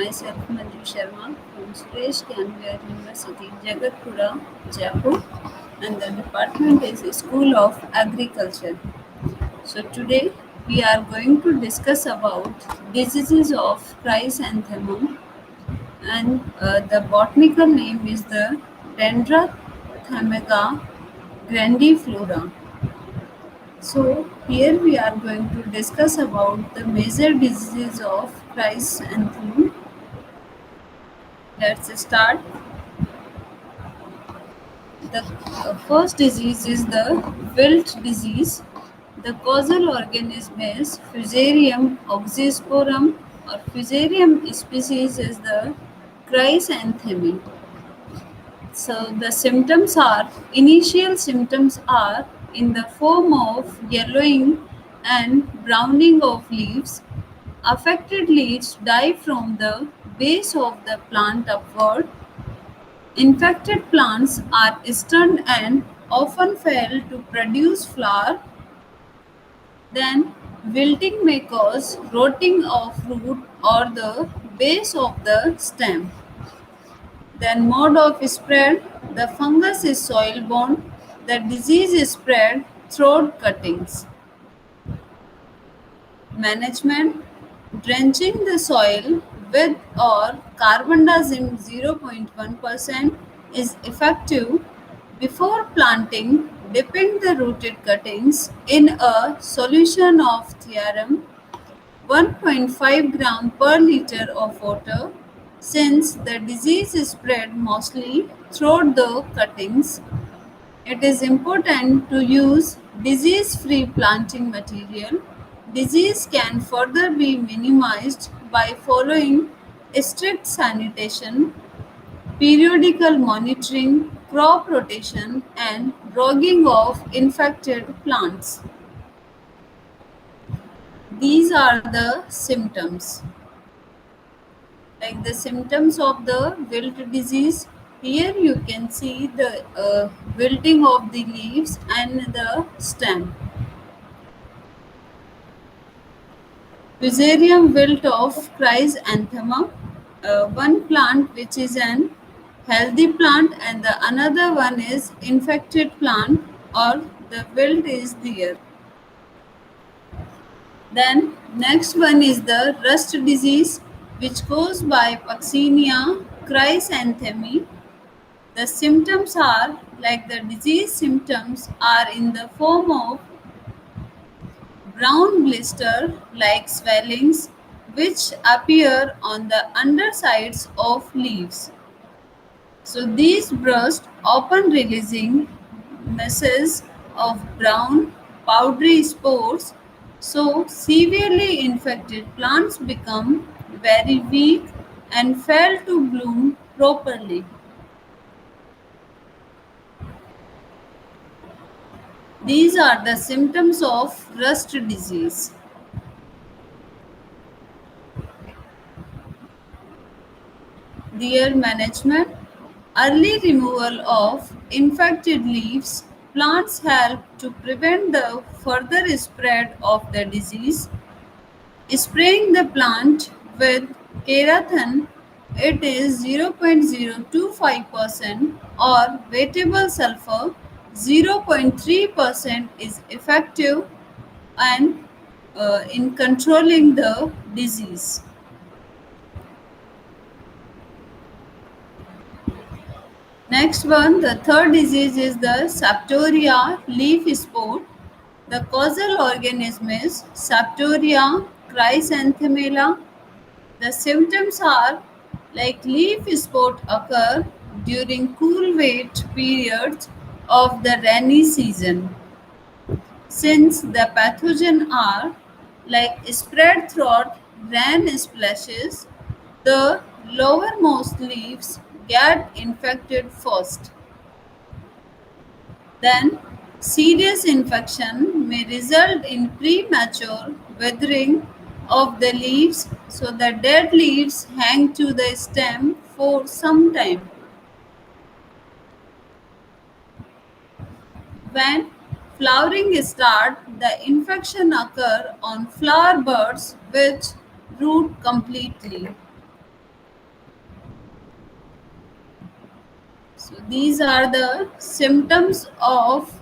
myself Manju Sharma from Suresh Kanwar University, Jagatpura, Jaipur, and the department is School of Agriculture. So today we are going to discuss about diseases of chrysanthemum, and the botanical name is the Dendrothamega grandiflora. So here we are going to discuss about the major diseases of chrysanthemum. Let's start. The first disease is the wilt disease. The causal organism is Fusarium oxysporum, or Fusarium species is the chrysanthemum. So the initial symptoms are in the form of yellowing and browning of leaves. Affected leaves die from the base of the plant upward. Infected plants are stunned and often fail to produce flower. Then wilting may cause rotting of root or the base of the stem. Then mode of spread, the fungus is soil-borne. The disease is spread through cuttings. Management, drenching the soil with or carbendazim 0.1% is effective. Before planting, dipping the rooted cuttings in a solution of thiarum 1.5 gram per liter of water. Since the disease is spread mostly through the cuttings, it is important to use disease-free planting material. Disease can further be minimized by following strict sanitation, periodical monitoring, crop rotation, and drogging of infected plants. These are the symptoms. Like the symptoms of the wilt disease, here you can see the wilting of the leaves and the stem. Fusarium wilt of chrysanthemum, one plant which is an healthy plant and the another one is infected plant, or the wilt is there. Then next one is the rust disease, which caused by Puccinia chrysanthemi. The symptoms are like the disease symptoms are in the form of brown blister like swellings which appear on the undersides of leaves. So these burst, often releasing masses of brown powdery spores. So severely infected plants become very weak and fail to bloom properly. These are the symptoms of rust disease. Their management, early removal of infected leaves. Plants help to prevent the further spread of the disease. Spraying the plant with Kerathan, it is 0.025% or wettable sulfur 0.3% is effective and in controlling the disease. Next one, the third disease is the Septoria leaf spot. The causal organism is Septoria chrysanthemella. The symptoms are like leaf spot occur during cool wet periods of the rainy season. Since the pathogen are like spread throughout rain splashes, the lowermost leaves get infected first. Then, serious infection may result in premature withering of the leaves, so the dead leaves hang to the stem for some time. When flowering starts, the infection occurs on flower buds which root completely. So these are the symptoms of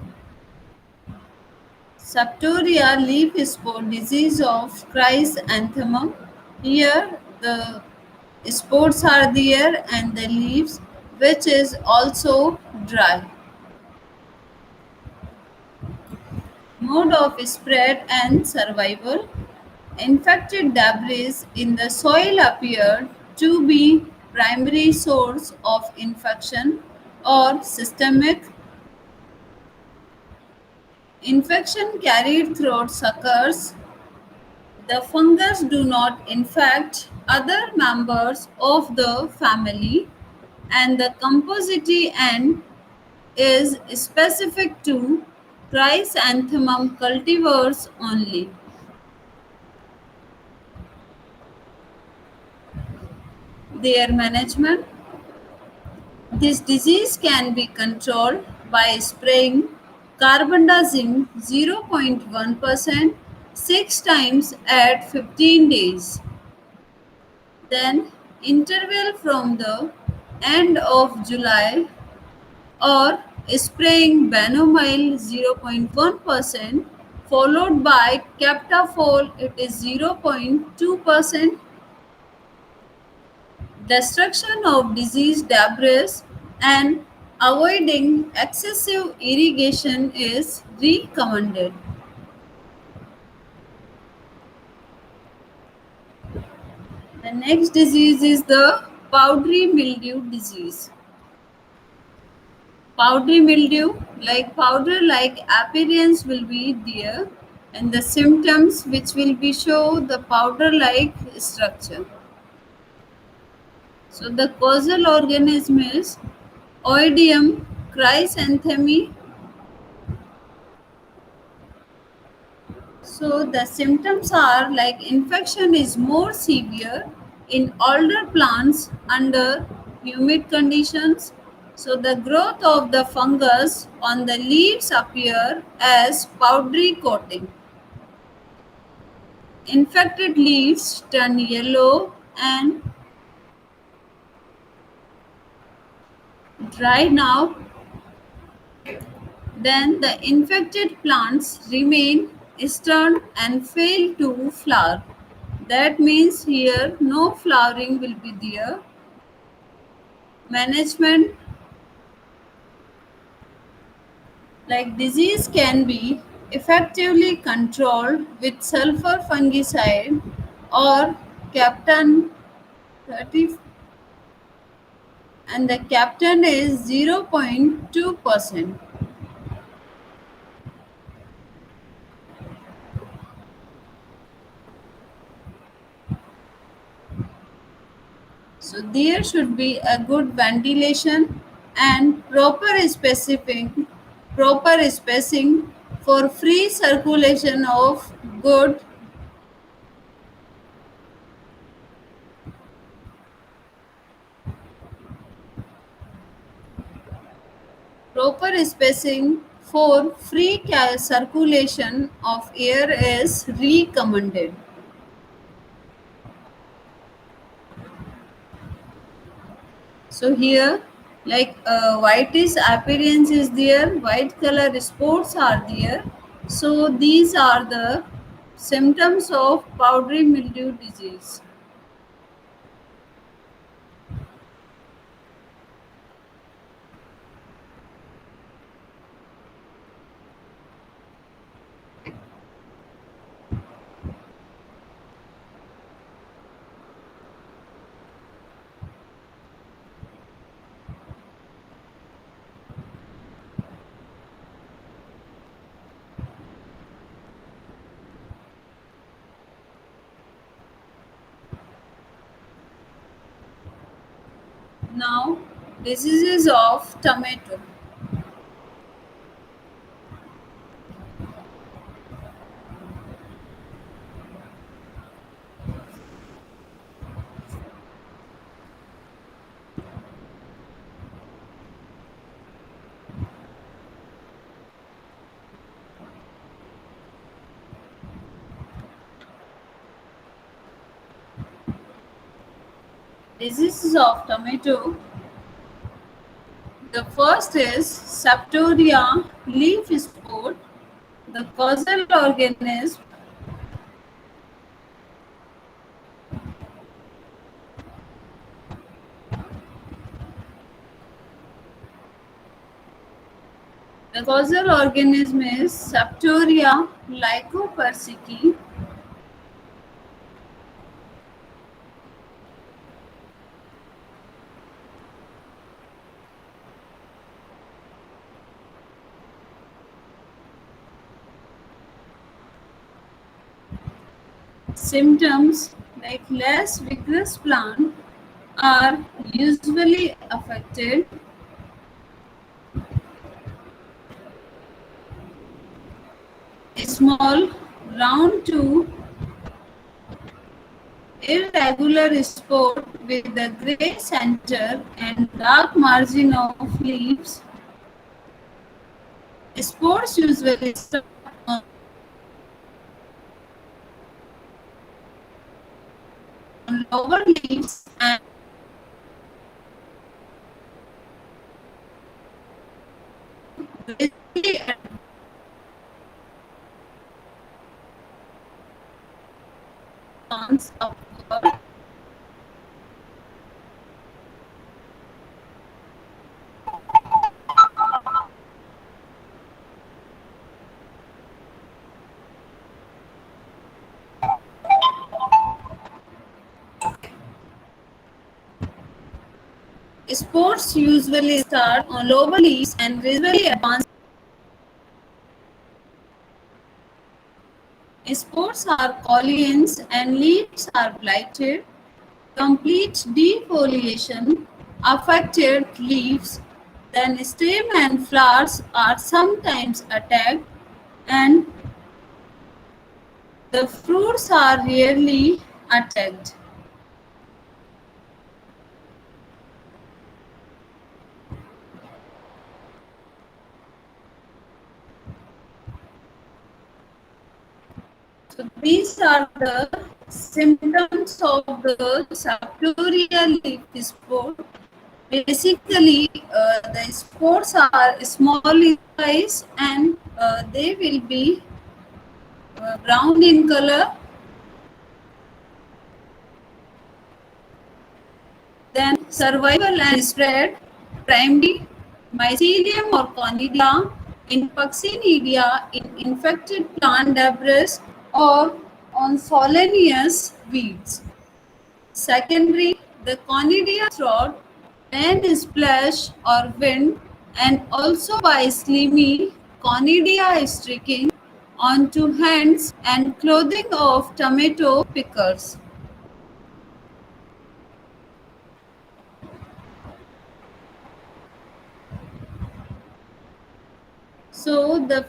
Septoria leaf spot disease of chrysanthemum. Here the spores are there and the leaves which is also dry. Mode of spread and survival. Infected debris in the soil appear to be primary source of infection or systemic infection carried through suckers. The fungus do not infect other members of the family and the composite end is specific to chrysanthemum cultivars only. Their management. This disease can be controlled by spraying carbendazim 0.1% 6 times at 15 days. Then interval from the end of July or spraying Banomyl 0.1% followed by Captafol it is 0.2%. Destruction of diseased debris and avoiding excessive irrigation is recommended. The next disease is the powdery mildew disease. Powdery mildew, like powder like appearance will be there and the symptoms which will be show the powder like structure. So the causal organism is Oidium chrysanthemi. So the symptoms are like infection is more severe in older plants under humid conditions. So the growth of the fungus on the leaves appear as powdery coating. Infected leaves turn yellow and dry now. Then the infected plants remain stern and fail to flower. That means here no flowering will be there. Management, like disease can be effectively controlled with sulfur fungicide or Captain 30 and the Captain is 0.2%. So there should be a good ventilation and proper spacing for free circulation of good proper spacing for free circulation of air is recommended. So here like whitish appearance is there, white color spots are there. So these are the symptoms of powdery mildew disease. Now diseases of tomato. Diseases of tomato. The first is Septoria leaf spore, the causal organism. The causal organism is Septoria lycopersicki. Symptoms like less vigorous plant are usually affected. A small, round to irregular spore with a gray center and dark margin of leaves. Spores usually start on lower leaves and gradually advance upward. Spores usually start on lower leaves and gradually advance. Spores are coleans and leaves are blighted. Complete defoliation affected leaves, then stem and flowers are sometimes attacked, and the fruits are rarely attacked. So these are the symptoms of the Septoria leaf spore. Basically, the spores are small in size and they will be brown in color. Then survival and spread, primary mycelium or conidia in Puccinia in infected plant debris or on solanous weeds. Secondary, the conidia throughout when splash or wind and also by slimy conidia streaking onto hands and clothing of tomato pickers. So the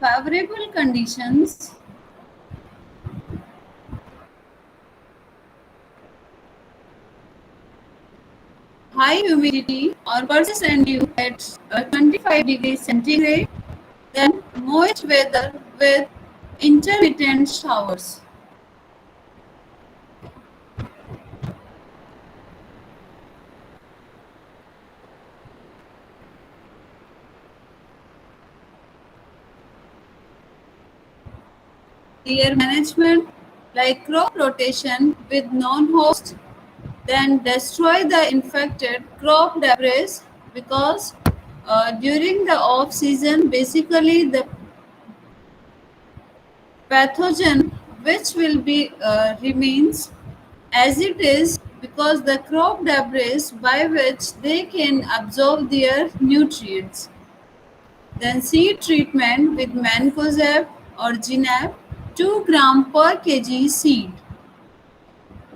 favorable conditions high humidity or persistent dew at 25 degrees centigrade, then moist weather with intermittent showers. Clear management like crop rotation with non-host, then destroy the infected crop debris because during the off season basically the pathogen which will be remains as it is because the crop debris by which they can absorb their nutrients. Then seed treatment with mancozeb or ginab 2 gram per kg seed.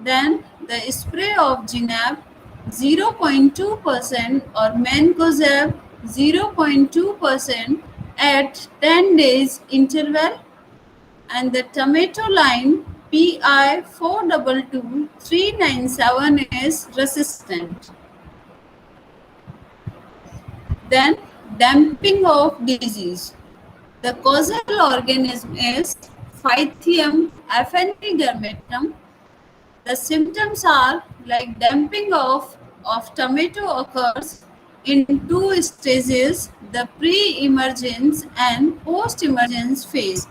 Then the spray of ginab 0.2% or mancozeb 0.2% at 10 days interval, and the tomato line PI 422397 is resistant. Then damping of disease. The causal organism is Phythium afenidermatum. The symptoms are like damping of tomato occurs in two stages, the pre-emergence and post-emergence phase.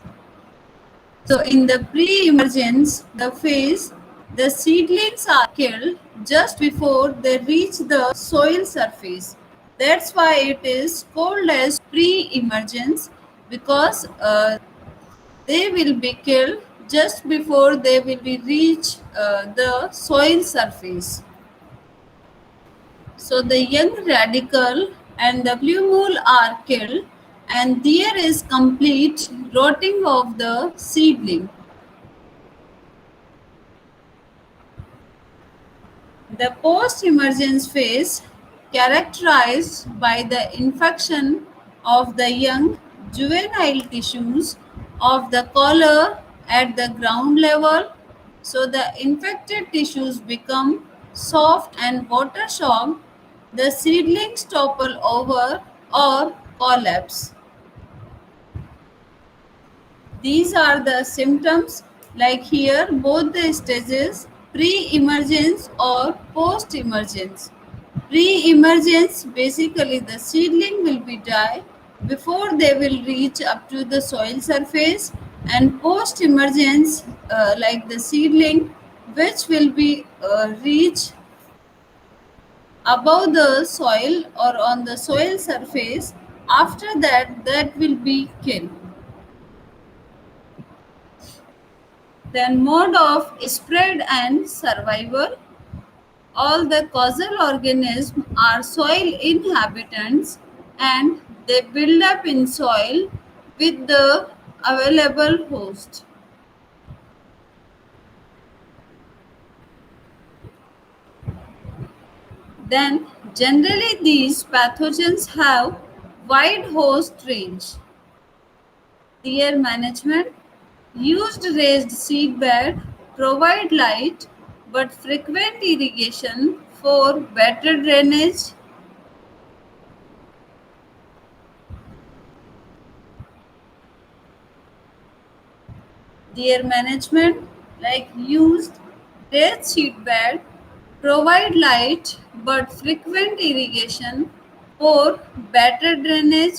So in the pre-emergence, the phase, the seedlings are killed just before they reach the soil surface. That's why it is called as pre-emergence, because they will be killed just before they will be reach the soil surface. So the young radicle and the plumule are killed, and there is complete rotting of the seedling. The post-emergence phase, characterized by the infection of the young juvenile tissues of the collar at the ground level, so the infected tissues become soft and water shocked, the seedlings topple over or collapse. These are the symptoms, like here both the stages, pre-emergence or post-emergence. Pre-emergence, basically the seedling will be die before they will reach up to the soil surface, and post-emergence, like the seedling which will be reach above the soil or on the soil surface. After that, that will be killed. Then mode of spread and survival. All the causal organisms are soil inhabitants, and they build up in soil with the available host. Then generally these pathogens have wide host range. Their management: used raised seed bed, provide light but frequent irrigation for better drainage. Their management, like used raised seed bed, provide light but frequent irrigation for better drainage.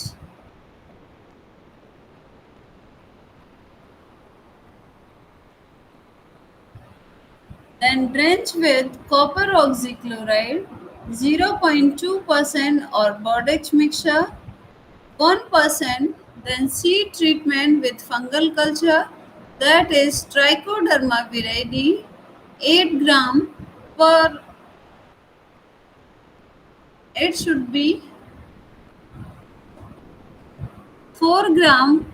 Then drench with copper oxychloride 0.2% or Bodex mixture 1%. Then seed treatment with fungal culture, that is Trichoderma viride 8 gram per, it should be 4 gram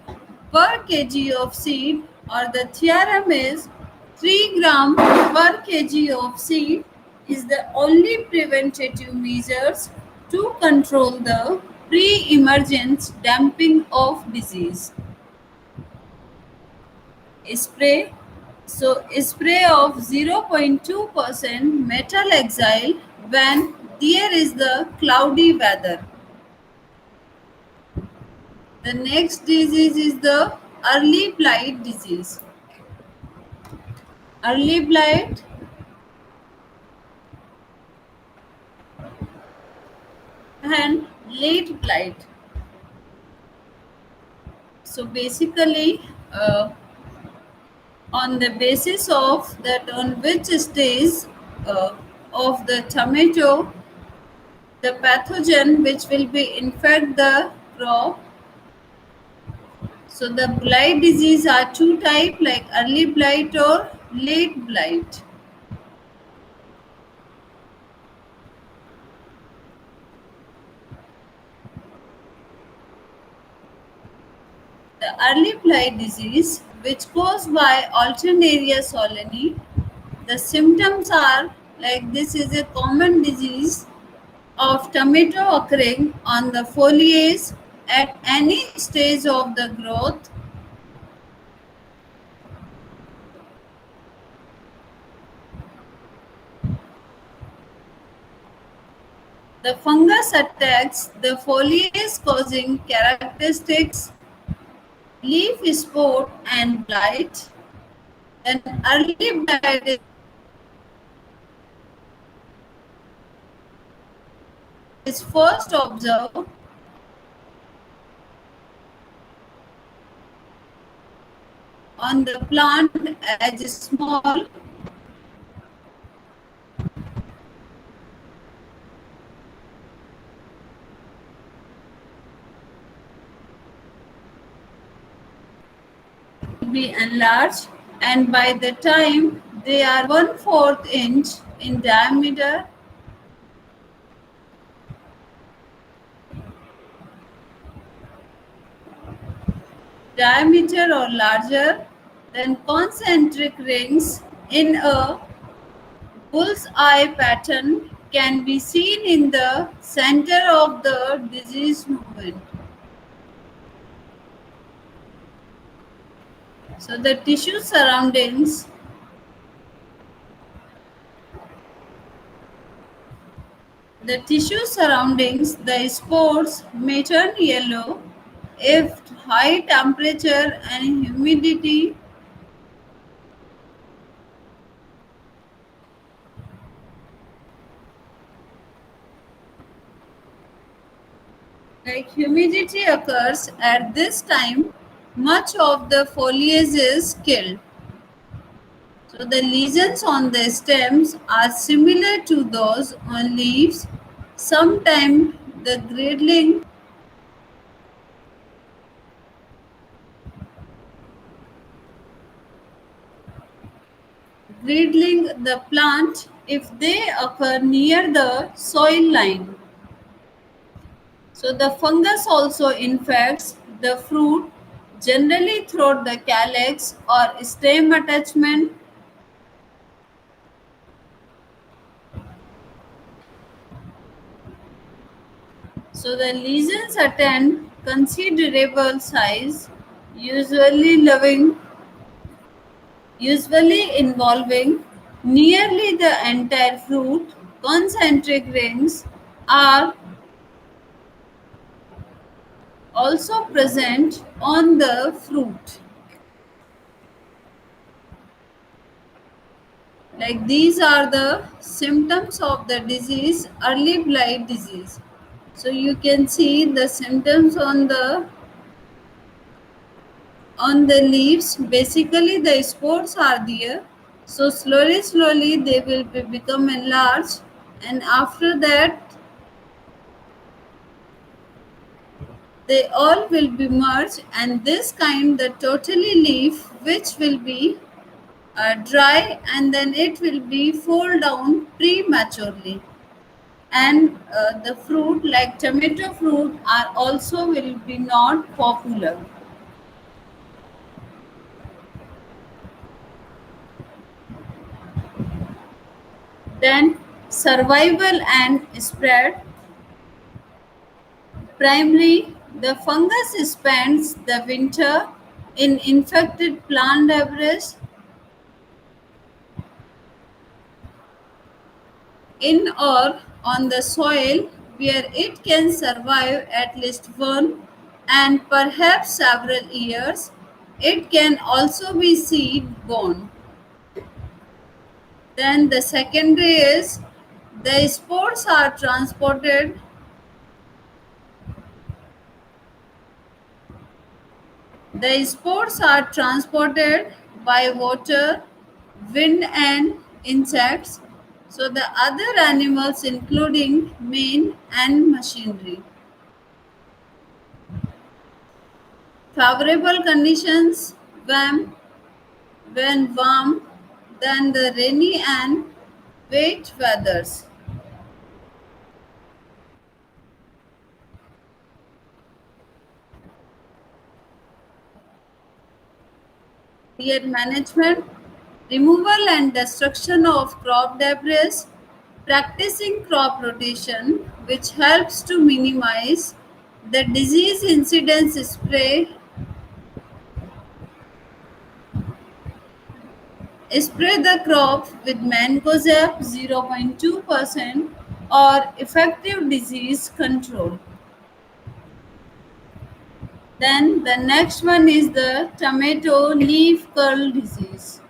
per kg of seed, or the theorem is 3 gram per kg of seed is the only preventative measures to control the pre-emergence damping of disease. Spray. So spray of 0.2% metal exile when there is the cloudy weather. The next disease is the early blight disease. Early blight and late blight. So basically, on the basis of that on which stage of the tomato the pathogen which will be infect the crop. So the blight disease are two type, like early blight or late blight. The early blight disease, which caused by Alternaria solani, the symptoms are like this is a common disease of tomato occurring on the foliage at any stage of the growth. The fungus attacks the foliage causing characteristics, leaf spot and blight. Then early blight is first observed on the plant as small be enlarged, and by the time they are 1/4 inch in diameter or larger, then concentric rings in a bull's eye pattern can be seen in the center of the disease movement. So the tissue surroundings the spores may turn yellow if high temperature and humidity, occurs at this time, much of the foliage is killed. So the lesions on the stems are similar to those on leaves. Sometimes the girdling the plant if they occur near the soil line. So the fungus also infects the fruit, generally through the calyx or stem attachment. So the lesions attain considerable size, usually loving usually involving nearly the entire fruit. Concentric rings are also present on the fruit. Like these are the symptoms of the disease, early blight disease. So you can see the symptoms on the leaves. Basically the spores are there. So slowly they will become enlarged, and after that they all will be merged, and this kind the totally leaf which will be dry, and then it will be fall down prematurely, and the fruit like tomato fruit are also will be not popular. Then survival and spread. Primarily, the fungus spends the winter in infected plant debris in or on the soil, where it can survive at least one and perhaps several years. It can also be seed borne. Then the secondary is the spores are transported. The spores are transported by water, wind, and insects. So the other animals, including men and machinery. Favorable conditions when warm, then the rainy and wet weathers. Clear management, removal and destruction of crop debris, practicing crop rotation, which helps to minimize The disease incidence spray the crop with mancozeb 0.2% or effective disease control. Then the next one is the tomato leaf curl disease.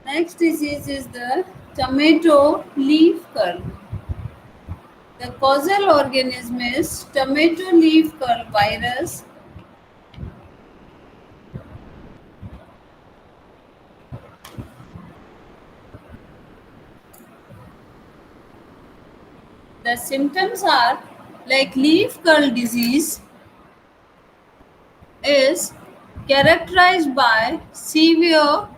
Next disease is the tomato leaf curl. The causal organism is tomato leaf curl virus. The symptoms are like leaf curl disease is characterized by severe.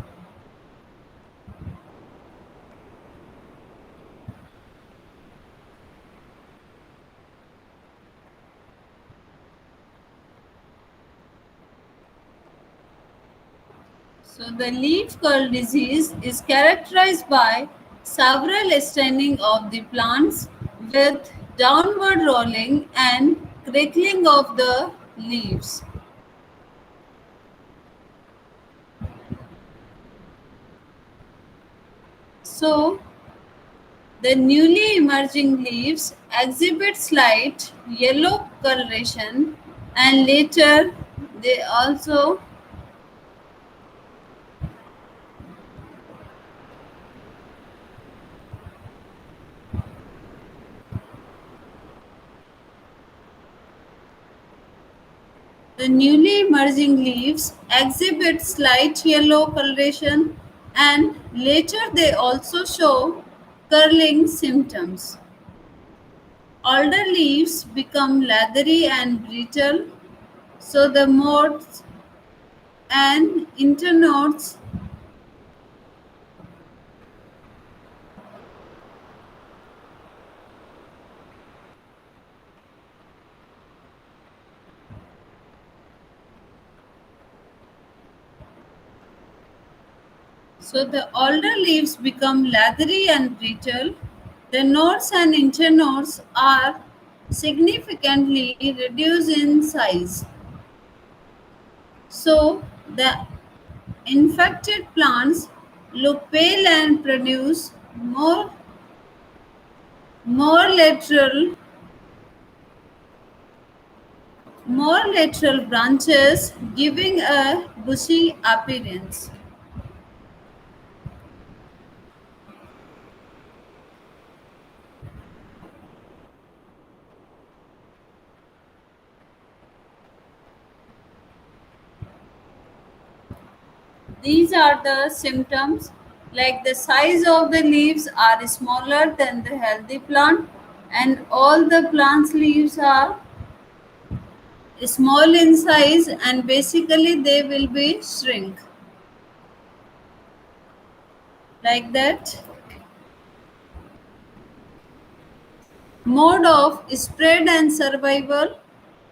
So the leaf curl disease is characterized by several staining of the plants with downward rolling and crinkling of the leaves. So the newly emerging leaves exhibit slight yellow coloration and later they also the newly emerging leaves exhibit slight yellow coloration and later they also show curling symptoms. Older leaves become leathery and brittle, so the modes and internodes. So the older leaves become leathery and brittle. The nodes and internodes are significantly reduced in size. So the infected plants look pale and produce more lateral more lateral branches, giving a bushy appearance. These are the symptoms like the size of the leaves are smaller than the healthy plant and all the plant's leaves are small in size and basically they will be shrink like that. Mode of spread and survival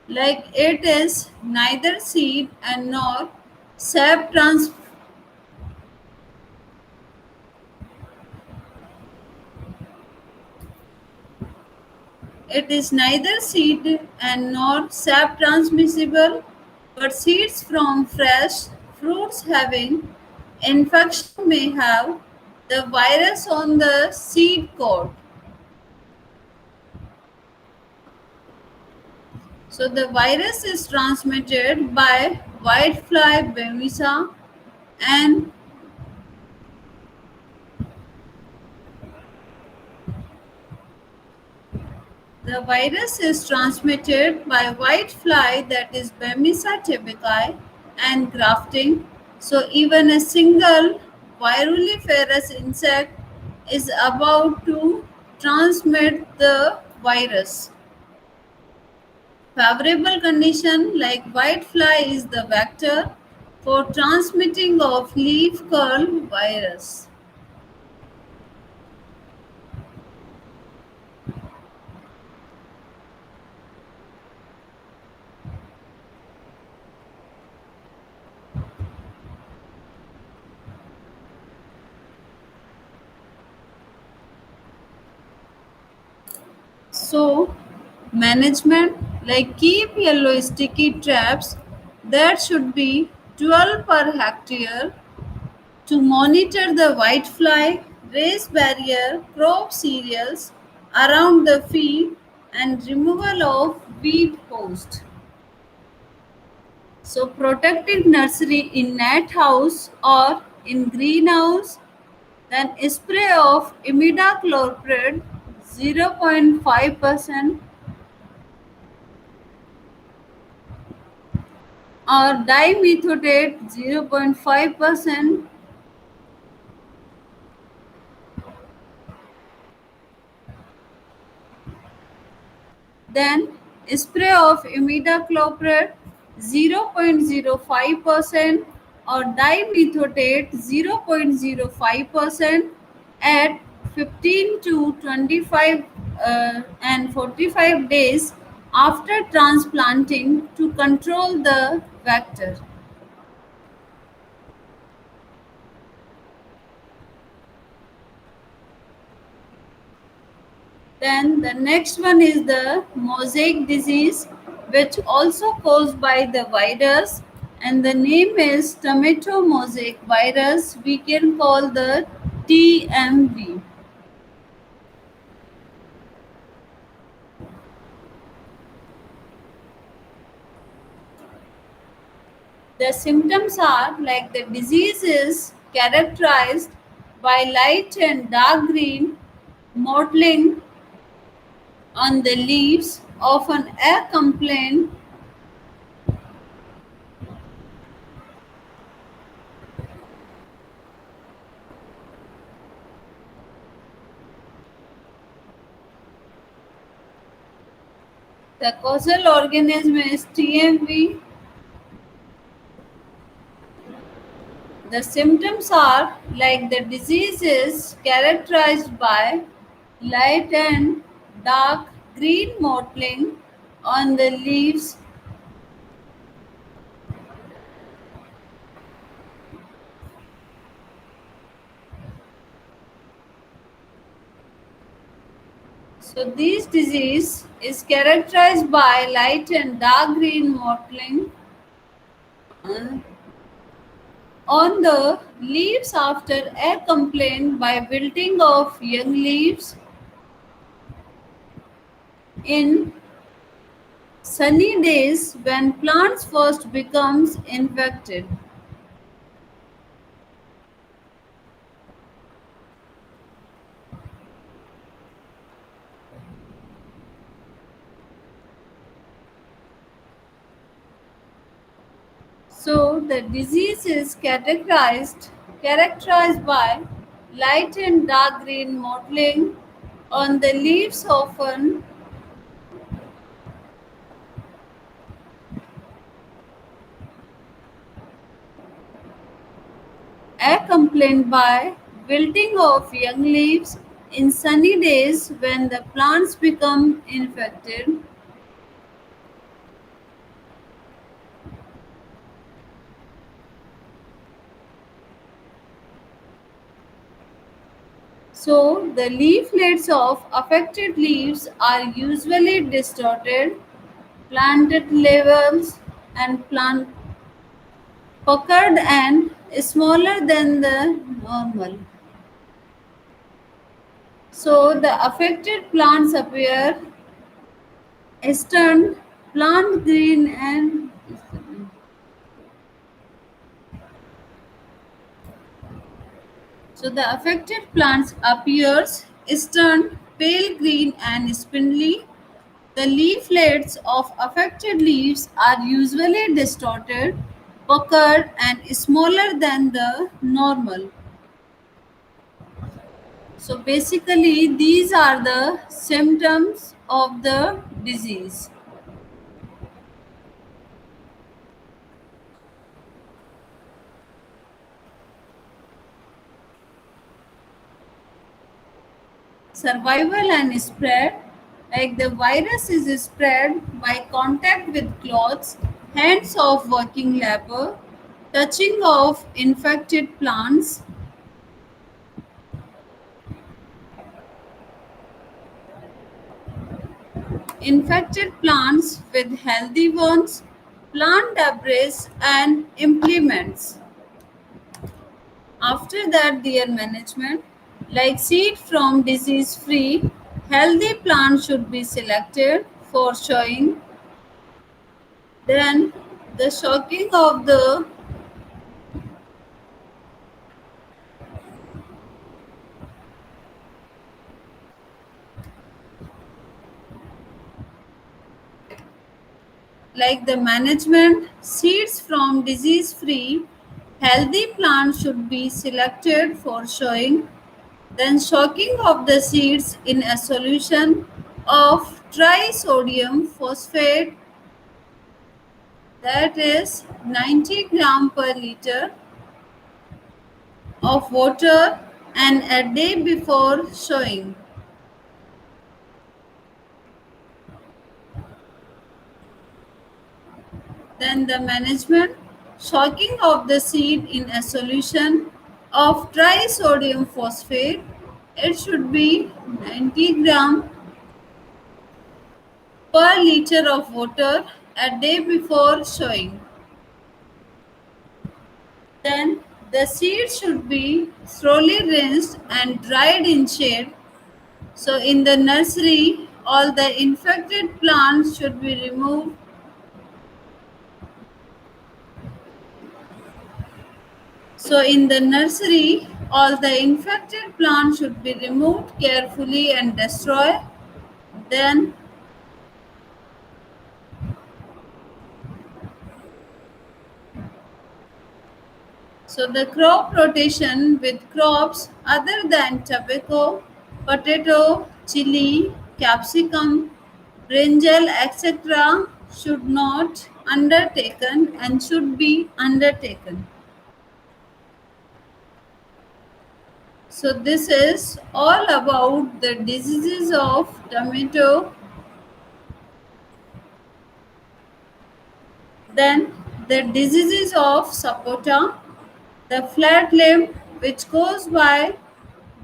like it is neither seed and nor sap trans. It is neither seed and nor sap transmissible, but seeds from fresh fruits having infection may have the virus on the seed coat. So the virus is transmitted by whitefly bemisa, and the virus is transmitted by whitefly, that is Bemisa tabaci, and grafting. So even a single viruliferous insect is about to transmit the virus. Favorable condition like whitefly is the vector for transmitting of leaf curl virus. So, management like keep yellow sticky traps that should be 12 per hectare to monitor the whitefly, raise barrier, crop cereals around the field, and removal of weed host. So, protected nursery in net house or in greenhouse, then spray of imidacloprid 0.5% or dimethoate 0.5%, then spray of imidacloprid 0.05% or dimethoate 0.05% at 15 to 25 and 45 days after transplanting to control the vector. Then the next one is the mosaic disease, which also caused by the virus, and the name is tomato mosaic virus. We can call the TMV. The symptoms are like the disease is characterized by light and dark green mottling on the leaves, often accompanied. The causal organism is TMV. The symptoms are like the disease is characterized by light and dark green mottling on the leaves. So this disease is characterized by light and dark green mottling uh, on the leaves after accompanied by wilting of young leaves in sunny days when plants first becomes infected. So the disease is characterized by light and dark green mottling on the leaves, often accompanied by wilting of young leaves in sunny days when the plants become infected. So the leaflets of affected leaves are usually distorted, planted levels and plant puckered and smaller than the normal. So the affected plants appear stunned, plant green and so the affected plants appears is turned pale green and spindly. The leaflets of affected leaves are usually distorted, puckered, and smaller than the normal. So basically, these are the symptoms of the disease. Survival and spread, like the virus is spread by contact with clothes, hands of working labor, touching of infected plants, infected plants with healthy ones, plant debris and implements. After that, their management, like seed from disease free, healthy plants should be selected for showing. Then the shocking of the like the management, seeds from disease free, healthy plants should be selected for showing. Then shocking of the seeds in a solution of trisodium phosphate, that is 90 gram per liter of water and a day before sowing. Then the management, shocking of the seed in a solution of trisodium phosphate. It should be 90 gram per liter of water a day before sowing. Then the seed should be thoroughly rinsed and dried in shade. So in the nursery, all the infected plants should be removed. So in the nursery, all the infected plants should be removed carefully and destroyed. Then, so the crop rotation with crops other than tobacco, potato, chili, capsicum, brinjal, etc. should not undertaken and should be undertaken. So this is all about the diseases of tomato. Then the diseases of sapota, the flat limb which goes by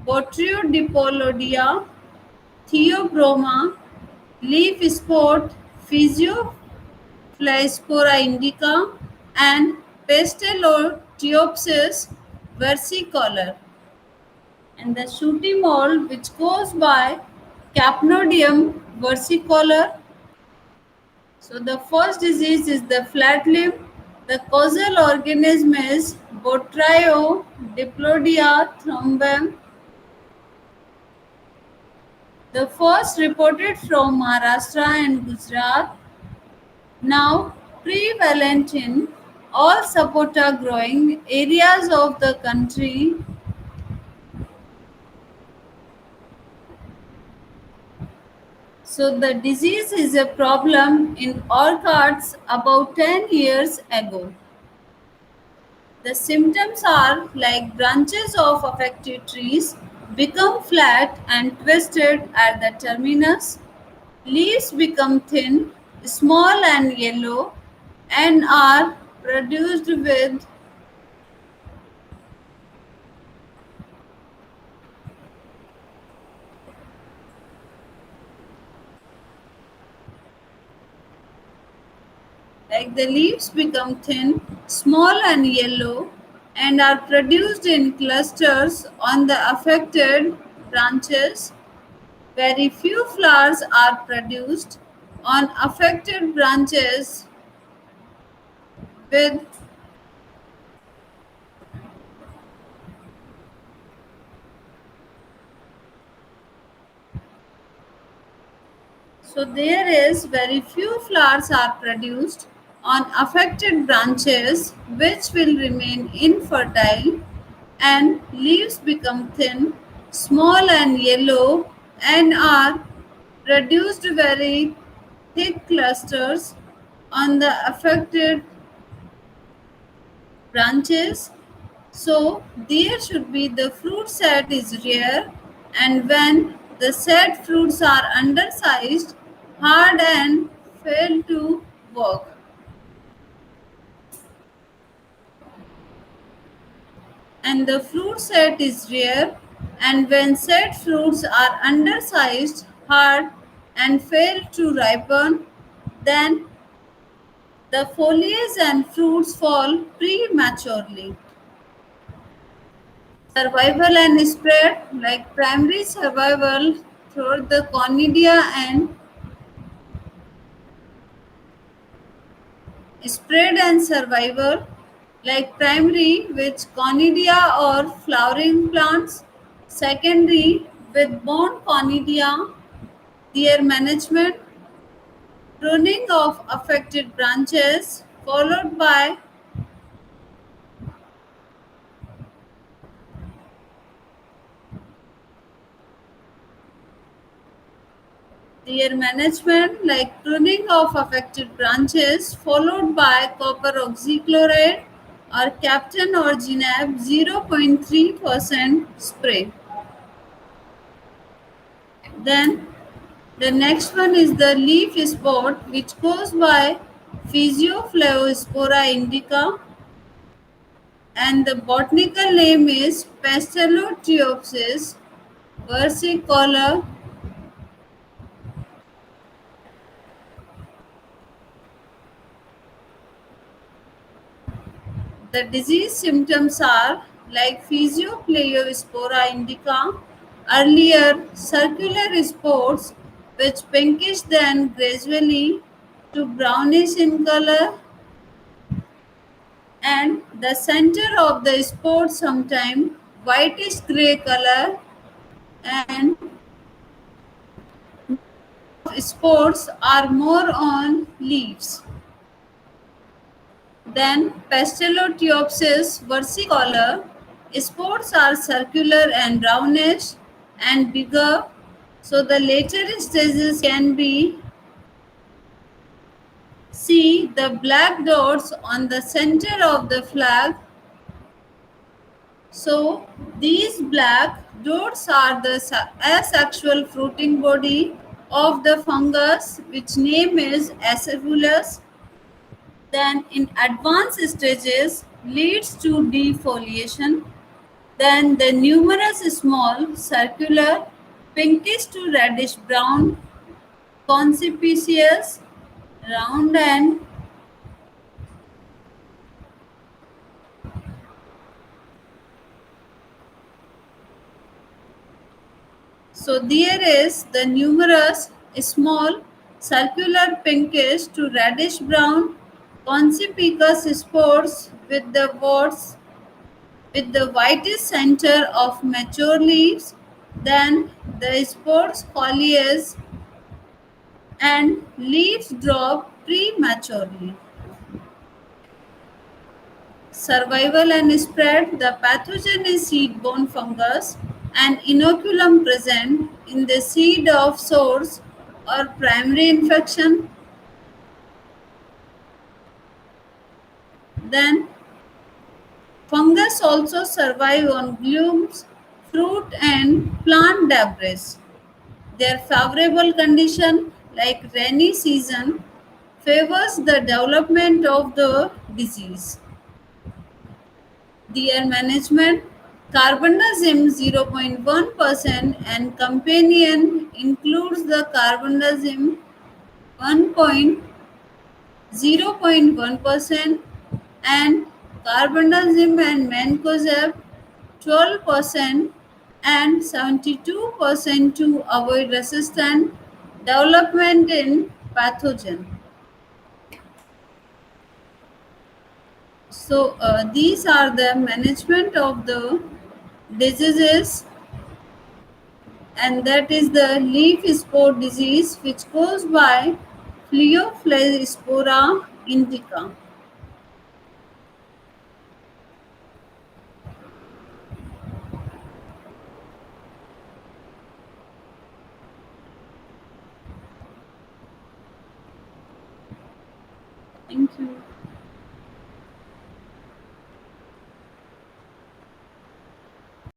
Botryoidiplodia, Theobroma, leaf spot, Physiophyllespora indica, and Pasteloteopsis versicolor. And the shooty mold which goes by Capnodium versicolor. So the first disease is the flat limb. The causal organism is Botryoidiplodia thrombum. The first reported from Maharashtra and Gujarat, now prevalent in all sapota growing areas of the country. So the disease is a problem in orchards about 10 years ago. The symptoms are like branches of affected trees become flat and twisted at the terminus, leaves become thin, small and yellow, and are produced with like the leaves become thin, small and yellow, and are produced in clusters on the affected branches. Very few flowers are produced. on affected branches with so there is very few flowers are produced on affected branches which will remain infertile and leaves become thin, small and yellow and are produced very thick clusters on the affected branches. So there should be the fruit set is rare, and when the set fruits are undersized, hard and fail to work. And the fruit set is rare, and when set fruits are undersized, hard and fail to ripen, then the foliage and fruits fall prematurely. Survival and spread, like primary survival through the conidia and spread and survival, like primary with conidia or flowering plants, secondary with bone conidia, their management, pruning of affected branches, followed by their management like pruning of affected branches, followed by copper oxychloride or Captain or Ginab 0.3% spray. Then the next one is the leaf spot, which goes by Physioflavospora indica, and the botanical name is Pastaloteopsis versicolor. The disease symptoms are like Physiopleiospora indica, earlier circular spots which pinkish then gradually to brownish in color, and the center of the spot sometime whitish gray color, and spots are more on leaves. Then Pastaloteopsis versicolor, spores are circular and brownish and bigger, so the later stages can be see the black dots on the center of the flag. So these black dots are the asexual fruiting body of the fungus, which name is Acephalus. Then in advanced stages leads to defoliation. Then the numerous small circular pinkish to reddish brown conspicuous round and so there is the numerous small circular pinkish to reddish brown conspicuous spores with the warts with the whitest center of mature leaves, then the spores foliage and leaves drop prematurely. Survival and spread, the pathogen is seed-borne fungus, an inoculum present in the seed of source or primary infection. Then fungus also survive on blooms, fruit and plant debris. Their favorable condition, like rainy season, favors the development of the disease. Their management, carbendazim 0.1% and companion includes the carbendazim 0.1% and carbendazim and mancozeb 12% and 72% to avoid resistant development in pathogen. So these are the management of the diseases, and that is the leaf spore disease, which goes by Pleiophyllespora indica. Thank you.